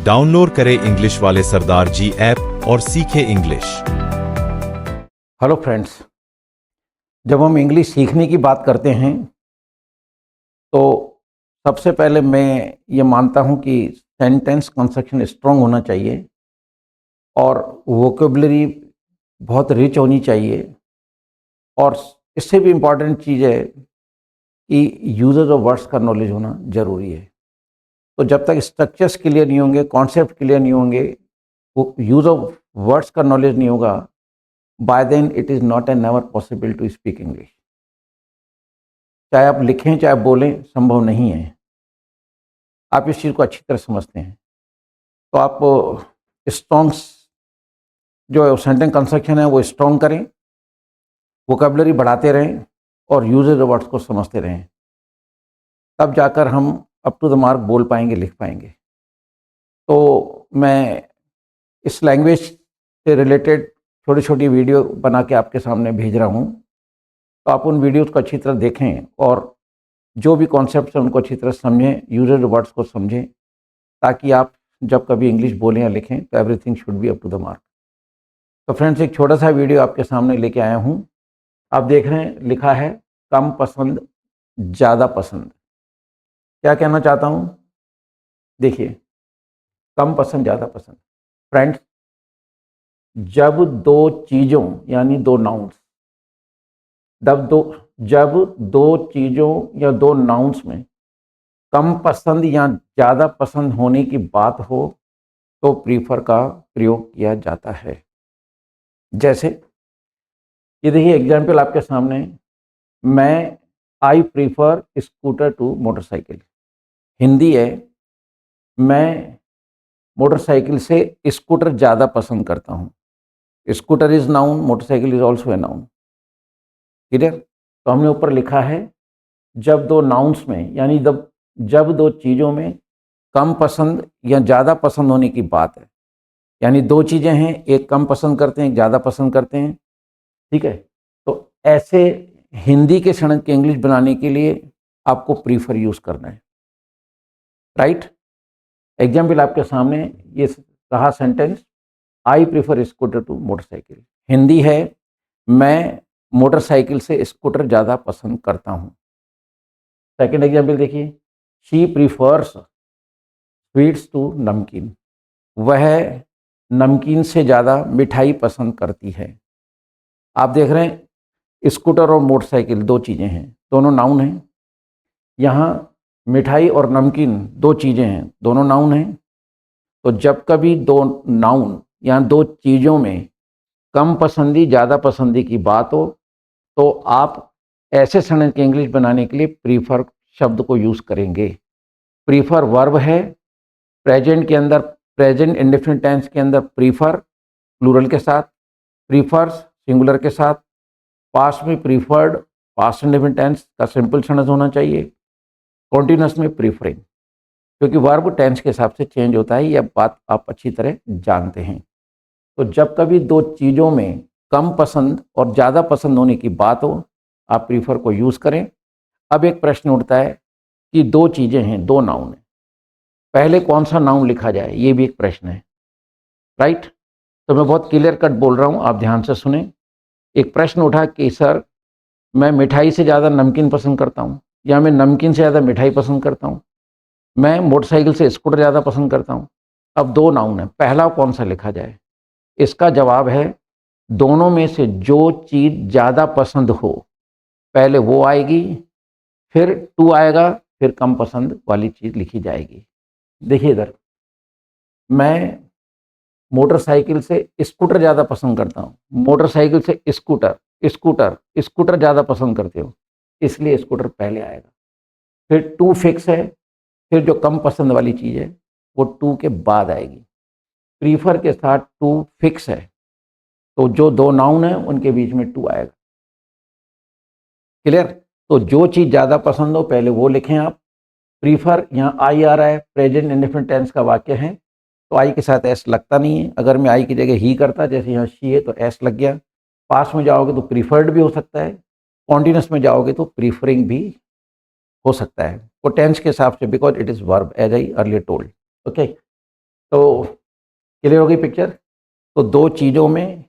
Download करें English वाले सरदार जी app और सीखें इंग्लिश। हेलो फ्रेंड्स, जब हम इंग्लिश सीखने की बात करते हैं तो सबसे पहले मैं ये मानता हूँ कि सेंटेंस कंस्ट्रक्शन स्ट्रांग होना चाहिए और वोकेबलरी बहुत रिच होनी चाहिए। और इससे भी इम्पॉर्टेंट चीज़ है कि यूजेज ऑफ वर्ड्स का नॉलेज होना ज़रूरी है। तो जब तक स्ट्रक्चर्स क्लियर नहीं होंगे, कॉन्सेप्ट क्लियर नहीं होंगे, वो यूज ऑफ वर्ड्स का नॉलेज नहीं होगा, by then it is not and never possible to speak English. चाहे आप लिखें चाहे बोलें, संभव नहीं है। आप इस चीज़ को अच्छी तरह समझते हैं। तो आप स्ट्रॉन्ग जो सेंटेंस कंस्ट्रक्शन है वो स्ट्रॉन्ग करें, वोकेबलरी बढ़ाते रहें और यूजेज ऑफ वर्ड्स को समझते रहें, तब जाकर हम अप टू द मार्क बोल पाएंगे, लिख पाएंगे। तो मैं इस लैंग्वेज से रिलेटेड छोटी छोटी वीडियो बना के आपके सामने भेज रहा हूँ। तो आप उन वीडियोज़ को अच्छी तरह देखें और जो भी कॉन्सेप्ट है उनको अच्छी तरह समझें, यूजेज ऑफ वर्ड्स को समझें, ताकि आप जब कभी इंग्लिश बोलें या लिखें तो everything should be up to the mark. तो फ्रेंड्स, एक छोटा सा वीडियो आपके सामने लेके आया हूँ। आप देख रहे हैं, लिखा है कम पसंद ज़्यादा पसंद। क्या कहना चाहता हूँ, देखिए, कम पसंद ज़्यादा पसंद। फ्रेंड्स, जब दो चीज़ों यानी दो नाउन्स, जब दो चीज़ों या दो नाउन्स में कम पसंद या ज़्यादा पसंद होने की बात हो तो प्रीफर का प्रयोग किया जाता है। जैसे ये देखिए एग्जाम्पल आपके सामने, I prefer scooter to motorcycle. Hindi है, मैं मोटरसाइकिल से स्कूटर ज़्यादा पसंद करता हूँ। Scooter is noun, motorcycle is also a noun. Clear? तो हमने ऊपर लिखा है जब दो नाउन्स में, यानी जब दो चीज़ों में कम पसंद या ज़्यादा पसंद होने की बात है, यानी दो चीज़ें हैं, एक कम पसंद करते हैं, एक ज़्यादा पसंद करते हैं। ठीक है? तो ऐसे हिंदी के सड़क के इंग्लिश बनाने के लिए आपको प्रीफर यूज़ करना है। राइट? एग्जाम्पल आपके सामने ये रहा sentence, I prefer scooter to motorcycle. Hindi है, मैं मोटरसाइकिल से स्कूटर ज़्यादा पसंद करता हूँ। सेकेंड एग्जाम्पल देखिए, she prefers sweets to namkeen. वह नमकीन से ज़्यादा मिठाई पसंद करती है। आप देख रहे हैं, स्कूटर और मोटरसाइकिल दो चीज़ें हैं, दोनों नाउन हैं। यहाँ मिठाई और नमकीन दो चीज़ें हैं, दोनों नाउन हैं। तो जब कभी दो नाउन या दो चीज़ों में कम पसंदी ज़्यादा पसंदी की बात हो तो आप ऐसे सेंटेंस के इंग्लिश बनाने के लिए प्रीफर शब्द को यूज़ करेंगे। प्रीफर वर्ब है, प्रेजेंट के अंदर, प्रेजेंट इंडेफिनिट टेंस के अंदर प्रीफर प्लूरल के साथ, प्रीफर्स सिंगुलर के साथ, पास्ट में प्रीफर्ड, पास्ट इंडेफिनिट टेंस का सिंपल सेंटेंस होना चाहिए, कॉन्टिन्यूअस में प्रीफरिंग, क्योंकि वर्ब टेंस के हिसाब से चेंज होता है। यह बात आप अच्छी तरह जानते हैं। तो जब कभी दो चीज़ों में कम पसंद और ज़्यादा पसंद होने की बात हो, आप प्रीफर को यूज़ करें। अब एक प्रश्न उठता है कि दो चीज़ें हैं, दो नाउन हैं, पहले कौन सा नाउन लिखा जाए, ये भी एक प्रश्न है। राइट? तो मैं बहुत क्लियर कट बोल रहा हूँ, आप ध्यान से सुने। एक प्रश्न उठा कि सर, मैं मिठाई से ज़्यादा नमकीन पसंद करता हूँ, या मैं नमकीन से ज़्यादा मिठाई पसंद करता हूँ, मैं मोटरसाइकिल से स्कूटर ज़्यादा पसंद करता हूँ। अब दो नाउन है, पहला कौन सा लिखा जाए? इसका जवाब है, दोनों में से जो चीज़ ज़्यादा पसंद हो पहले वो आएगी, फिर टू आएगा, फिर कम पसंद वाली चीज़ लिखी जाएगी। देखिए इधर, मैं मोटरसाइकिल से स्कूटर ज़्यादा पसंद करता हूँ, मोटरसाइकिल से स्कूटर, स्कूटर स्कूटर ज़्यादा पसंद करते हो, इसलिए स्कूटर पहले आएगा। फिर टू फिक्स है, फिर जो कम पसंद वाली चीज़ है वो टू के बाद आएगी। प्रीफर के साथ टू फिक्स है, तो जो दो नाउन है उनके बीच में टू आएगा। क्लियर? तो जो चीज़ ज़्यादा पसंद हो पहले वो लिखें आप। प्रीफर, यहाँ आई आ रहा है, प्रेजेंट इंडेफिनिट टेंस का वाक्य है, तो आई के साथ एस लगता नहीं है। अगर मैं आई की जगह ही करता, जैसे यहाँ शी है तो एस लग गया। पास में जाओगे तो प्रीफर्ड भी हो सकता है, कॉन्टिन्यूस में जाओगे तो प्रीफरिंग भी हो सकता है, वो टेंस के हिसाब से, because it is verb as I earlier told. Okay, तो क्लियर हो गई पिक्चर। तो दो चीज़ों में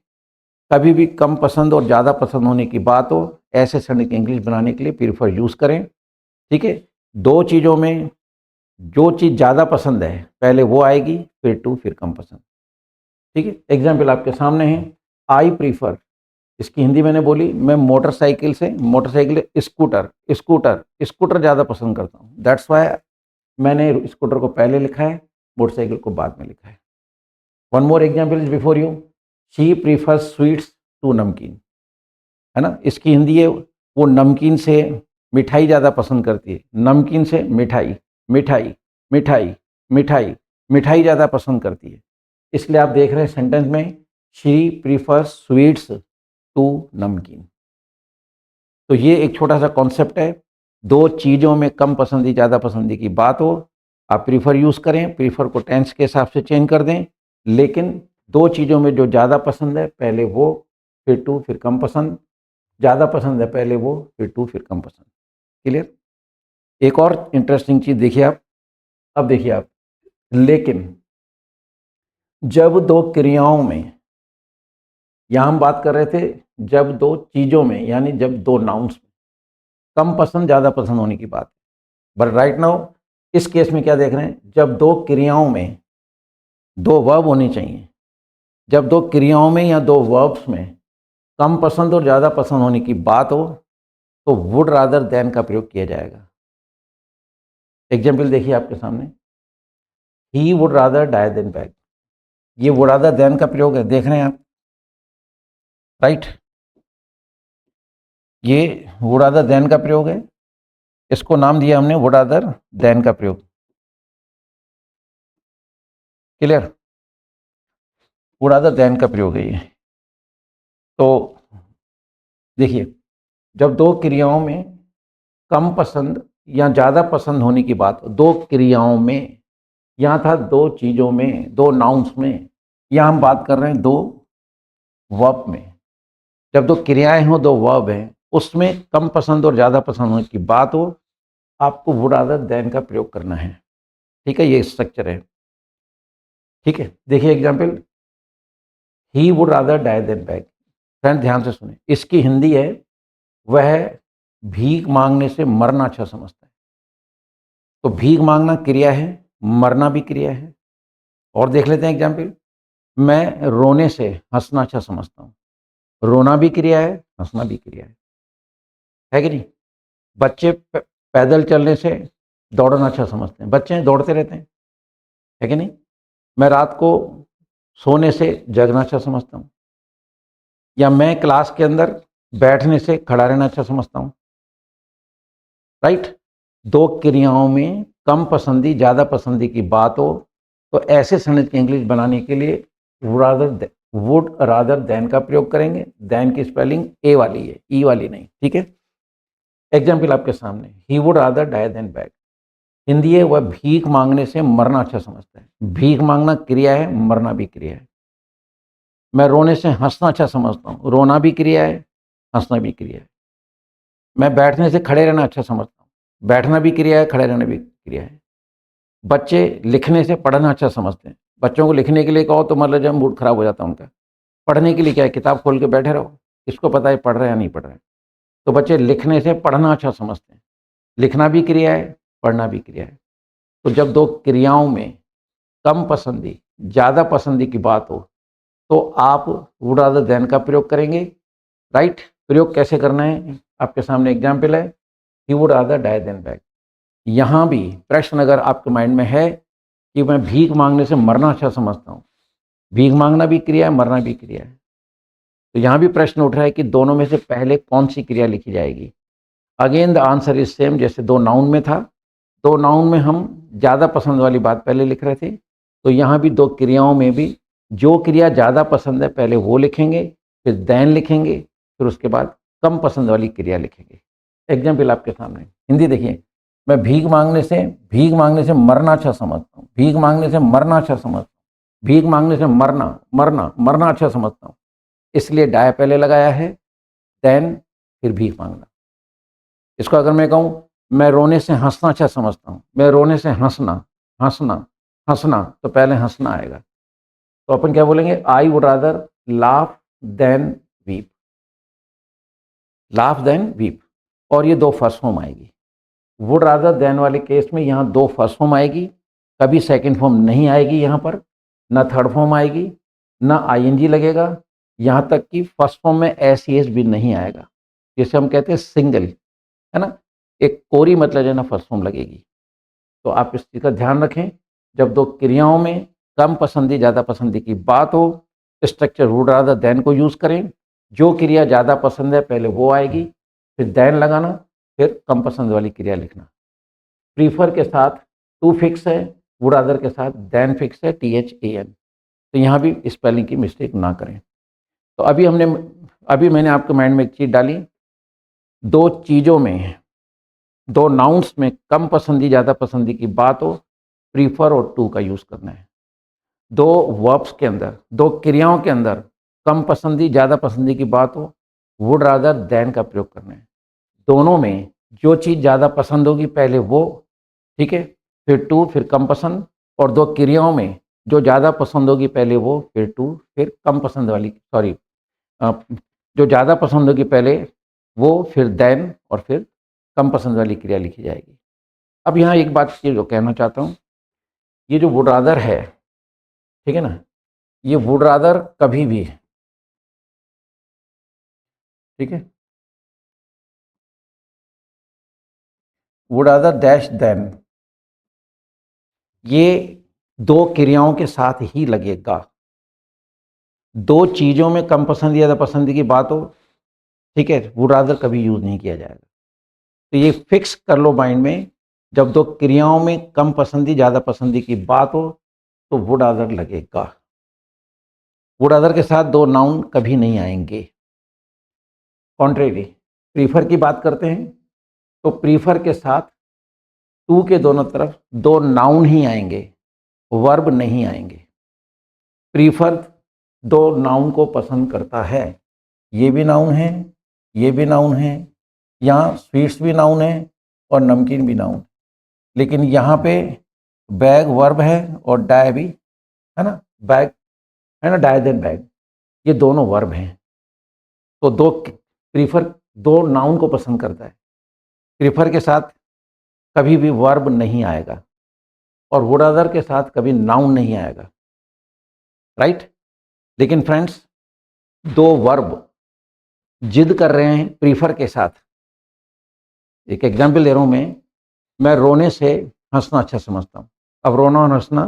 कभी भी कम पसंद और ज़्यादा पसंद होने की बात हो, ऐसे सैंडविच इंग्लिश बनाने के लिए प्रीफर यूज़ करें। ठीक है, दो चीज़ों में जो चीज़ ज़्यादा पसंद है पहले वो आएगी, फिर टू, फिर कम पसंद। ठीक है, एग्जाम्पल आपके सामने है। आई प्रीफर, इसकी हिंदी मैंने बोली, मैं मोटरसाइकिल स्कूटर स्कूटर स्कूटर ज़्यादा पसंद करता हूँ। दैट्स वाई मैंने स्कूटर को पहले लिखा है, मोटरसाइकिल को बाद में लिखा है। One more example is before you. She prefer sweets to namkeen, है ना। इसकी हिंदी है, वो नमकीन से मिठाई ज़्यादा पसंद करती है। नमकीन से मिठाई, मिठाई मिठाई मिठाई मिठाई ज़्यादा पसंद करती है। इसलिए आप देख रहे हैं सेंटेंस में शी प्रीफर्स स्वीट्स टू नमकीन। तो ये एक छोटा सा कॉन्सेप्ट है। दो चीज़ों में कम पसंदी ज़्यादा पसंदी की बात हो, आप प्रीफर यूज़ करें, प्रीफर को टेंस के हिसाब से चेंज कर दें। लेकिन दो चीज़ों में जो ज़्यादा पसंद है पहले वो, फिर टू, फिर कम पसंद। ज़्यादा पसंद है पहले वो, फिर टू, फिर कम पसंद। क्लियर। एक और इंटरेस्टिंग चीज़ देखिए आप, अब देखिए आप, लेकिन जब दो क्रियाओं में, यहाँ हम बात कर रहे थे जब दो चीज़ों में, यानी जब दो नाउन्स में कम पसंद ज़्यादा पसंद होने की बात। बट राइट नाउ इस केस में क्या देख रहे हैं, जब दो क्रियाओं में दो वर्ब होने चाहिए, जब दो क्रियाओं में या दो वर्ब्स में कम पसंद और ज़्यादा पसंद होने की बात हो, तो वुड रादर देन का प्रयोग किया जाएगा। एग्जाम्पल देखिए आपके सामने, he would rather die than beg. ये वुड रादर देन का प्रयोग है, देख रहे हैं आप, राइट। ये वुड रादर देन का प्रयोग है, इसको नाम दिया हमने वुड रादर देन का प्रयोग। क्लियर, वुड रादर देन का प्रयोग है ये। तो देखिए, जब दो क्रियाओं में कम पसंद या ज़्यादा पसंद होने की बात, दो क्रियाओं में, यहाँ था दो चीज़ों में, दो नाउन्स में, यहाँ हम बात कर रहे हैं दो वर्ब में। जब दो क्रियाएं हो, दो वर्ब हैं, उसमें कम पसंद और ज़्यादा पसंद होने की बात हो, आपको वुड रादर देन का प्रयोग करना है। ठीक है, ये स्ट्रक्चर है। ठीक है, देखिए example, he would rather die than beg. Friend ध्यान से सुने, इसकी हिंदी है, वह भीख मांगने से मरना अच्छा समझता है। तो भीख मांगना क्रिया है, मरना भी क्रिया है। और देख लेते हैं एग्जाम्पल, मैं रोने से हंसना अच्छा समझता हूँ। रोना भी क्रिया है, हंसना भी क्रिया है कि नहीं। बच्चे पैदल चलने से दौड़ना अच्छा समझते हैं, बच्चे दौड़ते रहते हैं, है कि नहीं। मैं रात को सोने से जगना अच्छा समझता हूँ, या मैं क्लास के अंदर बैठने से खड़ा रहना अच्छा समझता हूँ, राइट। दो क्रियाओं में कम पसंदी ज़्यादा पसंदी की बात हो, तो ऐसे सेंटेंस की इंग्लिश बनाने के लिए वुड रादर देन का प्रयोग करेंगे। देन की स्पेलिंग ए वाली है, ई वाली नहीं। ठीक है, एग्जाम्पल आपके सामने, he would rather die than beg. Hindi है, वह भीख मांगने से मरना अच्छा समझता है। भीख मांगना क्रिया है, मरना भी क्रिया है। मैं रोने से हंसना अच्छा समझता हूँ, रोना भी क्रिया है, हंसना भी क्रिया है। मैं बैठने से खड़े रहना अच्छा समझता हूँ, बैठना भी क्रिया है, खड़े रहना भी क्रिया है। बच्चे लिखने से पढ़ना अच्छा समझते हैं। बच्चों को लिखने के लिए कहो तो मतलब जब मूड खराब हो जाता है उनका। पढ़ने के लिए क्या है, किताब खोल के बैठे रहो, इसको पता है पढ़ रहे हैं या नहीं पढ़ रहे हैं। तो बच्चे लिखने से पढ़ना अच्छा समझते हैं। लिखना भी क्रिया है, पढ़ना भी क्रिया है। तो जब दो क्रियाओं में कम पसंदी ज़्यादा पसंदी की बात हो, तो आप वुड रादर देन का प्रयोग करेंगे, राइट। प्रयोग कैसे करना है, आपके सामने एग्जाम्पल है, he would rather die than beg. यहाँ भी प्रश्न अगर आपके माइंड में है कि मैं भीख मांगने से मरना अच्छा समझता हूँ, भीख मांगना भी क्रिया है, मरना भी क्रिया है, तो यहाँ भी प्रश्न उठ रहा है कि दोनों में से पहले कौन सी क्रिया लिखी जाएगी। Again the answer is same, जैसे दो नाउन में था। दो नाउन में हम ज़्यादा पसंद वाली बात पहले लिख रहे थे, तो यहाँ भी दो क्रियाओं में भी जो क्रिया ज़्यादा पसंद है पहले वो लिखेंगे, फिर देन लिखेंगे, फिर उसके बाद कम पसंद वाली क्रिया लिखेंगे। एग्जाम्पल आपके सामने, हिंदी देखिए, मैं भीख मांगने से मरना अच्छा समझता हूँ। भीख मांगने से मरना अच्छा समझता हूँ, भीख मांगने से मरना मरना मरना अच्छा समझता हूँ, इसलिए डाय पहले लगाया है, देन फिर भीख मांगना। इसको अगर मैं कहूँ, मैं रोने से हंसना अच्छा समझता हूँ, मैं रोने से हंसना हंसना हंसना, तो पहले हंसना आएगा, तो अपन क्या बोलेंगे, I would rather laugh than weep, laugh than weep, और ये दो फर्स्ट फॉर्म आएगी। वुड रादर देन वाले केस में यहाँ दो फर्स्ट फॉर्म आएगी, कभी सेकंड फॉर्म नहीं आएगी, यहाँ पर ना थर्ड फॉर्म आएगी, ना आईएनजी लगेगा, यहाँ तक कि फर्स्ट फॉर्म में एस भी नहीं आएगा, जिसे हम कहते हैं सिंगल, है ना, एक कोरी मतलब है ना फर्स्ट फॉर्म लगेगी। तो आप इस चीज़ का ध्यान रखें, जब दो क्रियाओं में कम पसंदी ज़्यादा पसंदी की बात हो, स्ट्रक्चर वुड रादर देन को यूज़ करें, जो क्रिया ज़्यादा पसंद है पहले वो आएगी, फिर देन लगाना, फिर कम पसंद वाली क्रिया लिखना। प्रीफर के साथ टू फिक्स है, वुड रादर के साथ देन फिक्स है, THAN, तो यहाँ भी स्पेलिंग की मिस्टेक ना करें। तो अभी मैंने आपके माइंड में एक चीज़ डाली, दो चीज़ों में, दो नाउन्स में कम पसंदी ज़्यादा पसंदी की बात हो, प्रीफर और टू का यूज़ करना है। दो वर्ब्स के अंदर, दो क्रियाओं के अंदर कम पसंदी ज़्यादा पसंदी की बात हो, वुड रादर देन का प्रयोग करना है। दोनों में जो चीज़ ज़्यादा पसंद होगी पहले वो, ठीक है, फिर टू, फिर कम पसंद, और दो क्रियाओं में जो ज़्यादा पसंद होगी पहले वो, फिर टू, फिर कम पसंद वाली, सॉरी, जो ज़्यादा पसंद होगी पहले वो, फिर देन, और फिर कम पसंद वाली क्रिया लिखी जाएगी। अब यहाँ एक बात ये जो कहना चाहता हूँ, ये जो वुड रादर है, ठीक है ना, ये वुड रादर कभी भी, ठीक है, वुड रादर डैश देन, ये दो क्रियाओं के साथ ही लगेगा। दो चीज़ों में कम पसंद ज़्यादा पसंद की बात हो, ठीक है, वुड रादर कभी यूज़ नहीं किया जाएगा। तो ये फिक्स कर लो माइंड में, जब दो क्रियाओं में कम पसंदी ज़्यादा पसंदी की बात हो तो वुड रादर लगेगा। वुड रादर के साथ दो नाउन कभी नहीं आएंगे। कॉन्ट्रेरी, प्रीफर की बात करते हैं तो प्रीफर के साथ टू के दोनों तरफ दो नाउन ही आएंगे, वर्ब नहीं आएंगे। प्रीफर दो नाउन को पसंद करता है, ये भी नाउन है, ये भी नाउन है, यहाँ स्वीट्स भी नाउन है और नमकीन भी नाउन, लेकिन यहाँ पे बैग वर्ब है और डाय भी, है ना, बैग है ना, डाय देन बैग, ये दोनों वर्ब हैं। तो दो प्रीफर दो नाउन को पसंद करता है, प्रीफर के साथ कभी भी वर्ब नहीं आएगा और वुड रादर के साथ कभी नाउन नहीं आएगा, राइट। लेकिन फ्रेंड्स, दो वर्ब जिद कर रहे हैं प्रीफर के साथ। एक एग्जाम्पल दे रहा हूँ मैं रोने से हंसना अच्छा समझता हूँ। अब रोना और हंसना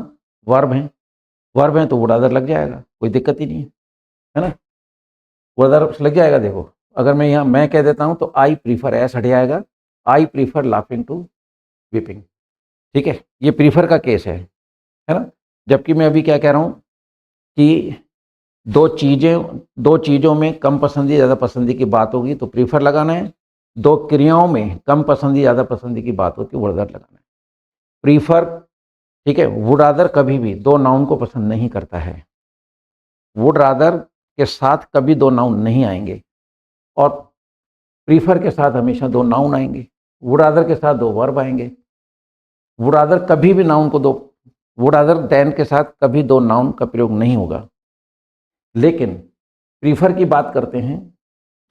वर्ब हैं तो वुड रादर लग जाएगा, कोई दिक्कत ही नहीं है ना, वुड रादर लग जाएगा। देखो, अगर मैं यहाँ मैं कह देता हूँ तो आई प्रीफर एस हट जाएगा, I prefer laughing to weeping, ठीक है, ये प्रीफर का केस है ना। जबकि मैं अभी क्या कह रहा हूँ कि दो चीज़ों में कम पसंदी ज़्यादा पसंदी की बात होगी तो प्रीफर लगाना है, दो क्रियाओं में कम पसंदी ज़्यादा पसंदी की बात होती है वुड रादर लगाना है। प्रीफर, ठीक है, वुड रादर कभी भी दो नाउन को पसंद नहीं करता है, वुड रादर के साथ कभी दो नाउन नहीं आएंगे और प्रीफर के साथ हमेशा दो नाउन आएंगे, वुड रादर के साथ दो वर्ब आएंगे। वुड रादर कभी भी नाउन को दो, वुड रादर देन के साथ कभी दो नाउन का प्रयोग नहीं होगा। लेकिन प्रीफर की बात करते हैं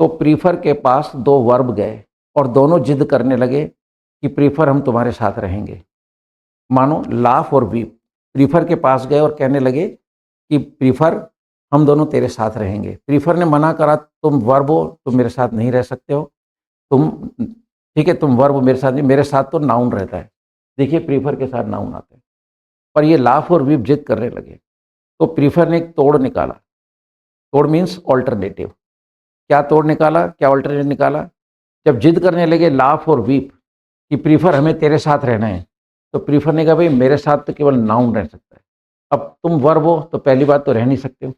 तो प्रीफर के पास दो वर्ब गए और दोनों जिद करने लगे कि प्रीफर हम तुम्हारे साथ रहेंगे। मानो लाफ और वीप, प्रीफर के पास गए और कहने लगे कि प्रीफर हम दोनों तेरे साथ रहेंगे। प्रीफर ने मना करा, तुम वर्ब हो, तुम मेरे साथ नहीं रह सकते हो, तुम, ठीक है, तुम वर्ब मेरे साथ नहीं, मेरे साथ तो नाउन रहता है। देखिए, प्रीफर के साथ नाउन आते हैं, पर ये लाफ और वीप जिद करने लगे तो प्रीफर ने एक तोड़ निकाला। तोड़ मीन्स ऑल्टरनेटिव। क्या तोड़ निकाला, क्या ऑल्टरनेटिव निकाला? जब जिद करने लगे लाफ और वीप कि प्रीफर हमें तेरे साथ रहना है, तो प्रीफर ने कहा भाई मेरे साथ तो केवल नाउन रह सकता है, अब तुम वर्ब हो तो पहली बात तो रह नहीं सकते हो,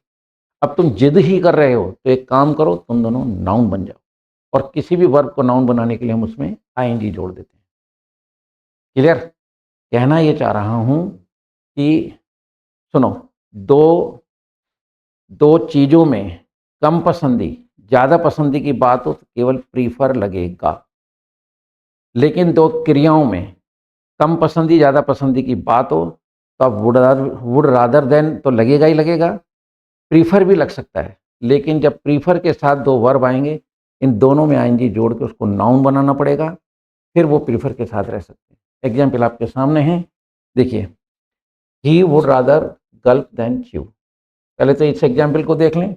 अब तुम जिद ही कर रहे हो तो एक काम करो, तुम दोनों नाउन बन जाओ। और किसी भी वर्ब को नाउन बनाने के लिए हम उसमें आईएनजी जोड़ देते हैं। क्लियर? कहना ये चाह रहा हूं कि सुनो, दो चीज़ों में कम पसंदी ज़्यादा पसंदी की बात हो तो केवल प्रीफर लगेगा, लेकिन दो क्रियाओं में कम पसंदी ज़्यादा पसंदी की बात हो तो अब वुड रादर देन तो लगेगा ही लगेगा, प्रीफर भी लग सकता है, लेकिन जब प्रीफर के साथ दो वर्ब आएंगे, इन दोनों में आईएनजी जोड़ के उसको नाउन बनाना पड़ेगा, फिर वो प्रीफर के साथ रह सकते हैं। एग्जाम्पल आपके सामने है, देखिए, he would rather gulp than chew. पहले तो इस एग्जाम्पल को देख लें,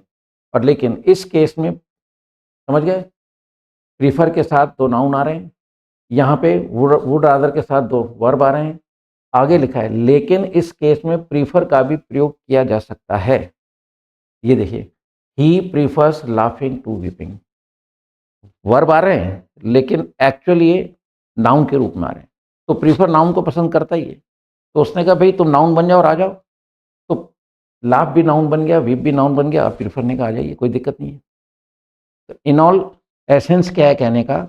और लेकिन इस केस में समझ गए, प्रीफर के साथ दो नाउन आ रहे हैं, यहाँ पे वुड रादर के साथ दो वर्ब आ रहे हैं, आगे लिखा है लेकिन इस केस में प्रीफर का भी प्रयोग किया जा सकता है। ये देखिए, he prefers laughing to weeping, verb आ रहे हैं लेकिन एक्चुअली ये नाउन के रूप में आ रहे हैं, तो प्रीफर नाउन को पसंद करता ही है। तो उसने कहा भाई तुम नाउन बन जाओ और आ जाओ, तो लाफ भी नाउन बन गया, वीप भी नाउन बन गया, और प्रीफर ने कहा आ जाइए, कोई दिक्कत नहीं है। तो इन ऑल एसेंस क्या है कहने का,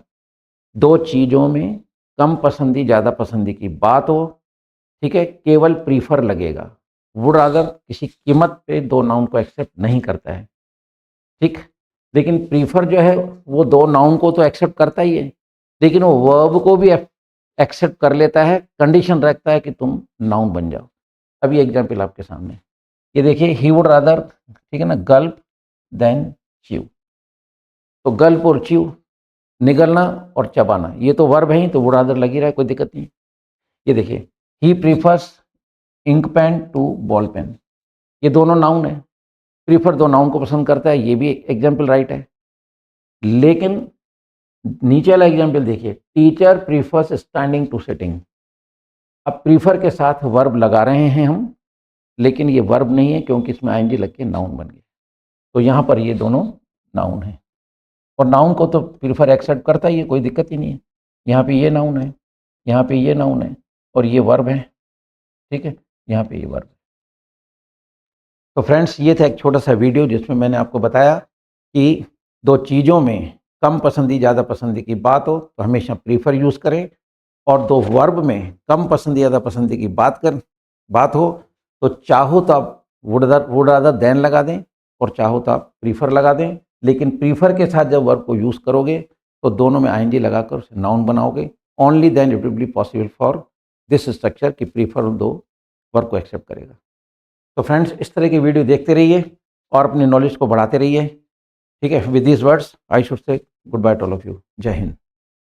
दो चीज़ों में कम पसंदी ज़्यादा पसंदी की बात हो, ठीक है, केवल प्रीफर लगेगा। वुड रादर किसी कीमत पे दो नाउन को एक्सेप्ट नहीं करता है, ठीक, लेकिन प्रीफर जो है वो दो नाउन को तो एक्सेप्ट करता ही है, लेकिन वो वर्ब को भी एक्सेप्ट कर लेता है, कंडीशन रखता है कि तुम नाउन बन जाओ। अभी एग्जाम्पल आपके सामने, ये देखिए, ही वुड रादर, ठीक है ना, गल्प देन च्यू। तो गल्प और च्यू, निगलना और चबाना, ये तो वर्ब है ही, तो वुड रादर लग ही रहा है, कोई दिक्कत नहीं। ये देखिए, he prefers ink pen to ball pen, ये दोनों नाउन है, प्रीफर दो नाउन को पसंद करता है, ये भी एग्जाम्पल राइट है। लेकिन नीचे वाला एग्जाम्पल देखिए, teacher prefers standing to sitting. अब प्रीफर के साथ वर्ब लगा रहे हैं हम, लेकिन ये वर्ब नहीं है क्योंकि इसमें आईएनजी लग के नाउन बन गया, तो यहाँ पर ये दोनों नाउन है, और नाउन को तो प्रीफर एक्सेप्ट करता ही है, कोई दिक्कत ही नहीं है। यहाँ पे ये नाउन है, यहाँ पे ये नाउन है, और ये वर्ब है, ठीक है, यहाँ पे ये वर्ब। तो फ्रेंड्स, ये था एक छोटा सा वीडियो जिसमें मैंने आपको बताया कि दो चीज़ों में कम पसंदी ज़्यादा पसंदी की बात हो तो हमेशा प्रीफर यूज़ करें, और दो वर्ब में कम पसंदी ज़्यादा पसंदी की बात हो तो चाहो तो आप वुड रादर देन लगा दें, और चाहो तो आप प्रीफर लगा दें, लेकिन प्रीफर के साथ जब वर्ब को यूज़ करोगे तो दोनों में आईएनजी लगाकर उसे नाउन बनाओगे। Only then it will be possible for this structure कि प्रीफर दो वर्ब को एक्सेप्ट करेगा। तो फ्रेंड्स, इस तरह की वीडियो देखते रहिए और अपनी नॉलेज को बढ़ाते रहिए, ठीक है। With this words I should say good by two all of you. जय हिंद।